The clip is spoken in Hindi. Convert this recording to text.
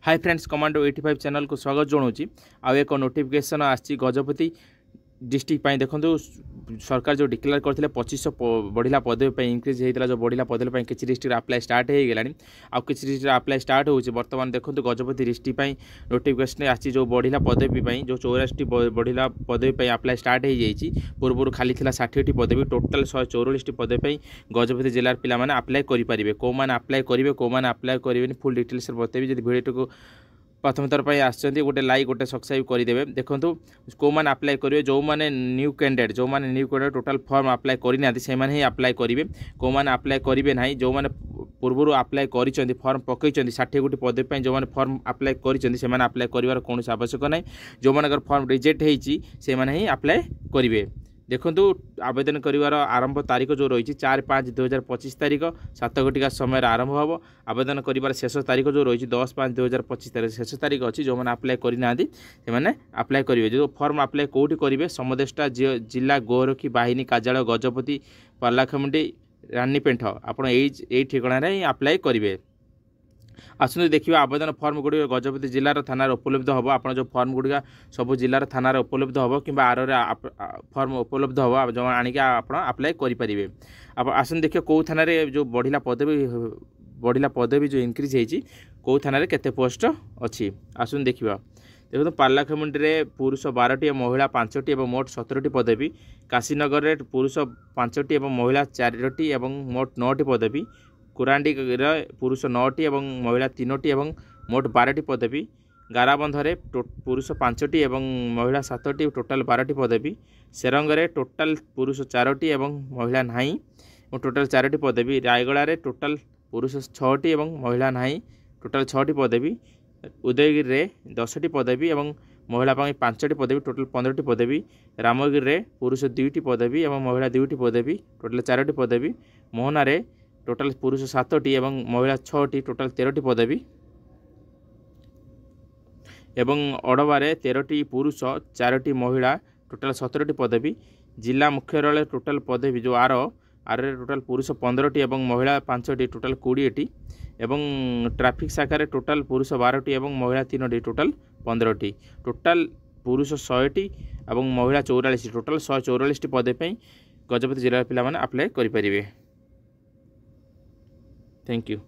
हाय फ्रेंड्स, कमांडो 85 चैनल को स्वागत जनाऊँगी। आउ एक नोटिफिकेशन आसी गजपति डिस्ट्रिक्ट देखो सरकार जो डिक्लेयर करते 2500 बढ़ला पदवी इंक्रीज होता जो बढ़ला पदवी किसी डिस्ट्रिक्ट अप्लाई स्टार्ट हो गला आउ किसी डिस्ट्रिक्ट अप्लाई स्टार्ट हो बर्तमान देखो गजपति डिस्ट्रिक्ट नोटिफिकेशन आसी जो बढ़ला पदवी जो 84 बढ़ला पदवी अप्लाई स्टार्ट हो जाए पूर्व खाली 60 पदवी टोटाल 144 पदवी गजपति जिलार पिला अप्लाई करेंगे कौ मैंने अप्लाई करेंगे कौ मैंने अप्लाई करेंगे फुल डिटेल्स बतेबी जब भिडियो को प्रथम थर पर आसछन्ती गोटे लाइक गोटे सब्सक्राइब करदेवे। देखो कौ मैंने अप्लाई करेंगे जो मैंने न्यू कैंडिडेट जो मैंने new candidate total form apply करना से ही अप्लाई करेंगे कौ मैंने अप्लाई करेंगे ना जो मैंने पूर्व अप्लाई कर फॉर्म पकई 60 पदवी जो मैंने फॉर्म अप्लाई कर अप्लाई कर कौन आवश्यक ना जो मान फॉर्म रिजेक्ट होती अप्लाई करेंगे। देखो आवेदन कर आरंभ तारीख जो रही 4/5/2025 तारीख 7 घटिका समय आरंभ हम आवेदन कर शेष तारीख जो रही 10/5/2025 तारीख शेष तारीख अच्छी जो मैंने अप्लाई करना से अप्लाई करेंगे। जो फॉर्म अप्लाई कौटी करेंगे समदेष्टा जिला गोरखी बाहिनी कार्यालय गजपति पालाखमुंडी रानीपेंठ आपड़ यही ठिकाना अप्लाई करेंगे। आसतु देखिए आवेदन फॉर्म गुड़िक गजपति जिलार थाना उपलब्ध हम आप जो फॉर्म गुड़िका सब जिलार थाना उपलब्ध हम कि आर फॉर्म उपलब्ध हम जो आणिक आप अप्लाई करेंगे। आसतु देखिए कौ थाना जो बढ़ला पदवी जो इंक्रीज होती कौ थाना केते पोस्ट अच्छी आसतु देखा। देखो पालाखमुंडी पुरुष 12टी महिला 5टी और मोट 17टी पदवी काशीनगर में पुरुष 5टी और महिला 4टी और मोट 9टी पदवी कुरांडी पुरुष 9टी और महिला 3टी और मोट 12टी पदवी गाराबंधरे पुरुष 5टी और महिला 7टी टोटाल 12टी पदवी सेरंगरे टोटाल पुरुष 4टी और महिला नहीं टोटाल 4टी पदवी रायगड़ा टोटाल पुरुष 6टी और महिला नहीं टोटाल 6टी पदवी उदयगिरी में 10टी पदवी और महिला 5टी पदवी टोटाल 15टी पदवी रामगिरी में पुरुष 2टी पदवी और महिला 2टी पदवी टोटाल 4टी पदवी मोहना टोटाल पुरुष 7टी और महिला 6टी टोटाल 13टी पदवी एवं अड़बारे 13टी पुरुष 4टी महिला टोटाल 17टी पदवी जिला मुख्यालय टोटाल पदवी जो आर टोटाल पुरुष 15टी और महिला 5टी टोटाल 20टी एवं ट्रैफिक शाखा टोटाल पुरुष 12टी और महिला 3टी टोटाल 15टी टोटाल पुरुष 100टी और महिला 44 टोटाल 144टी पदवी गजपति जिला पिला अप्लाई करेंगे। Thank you.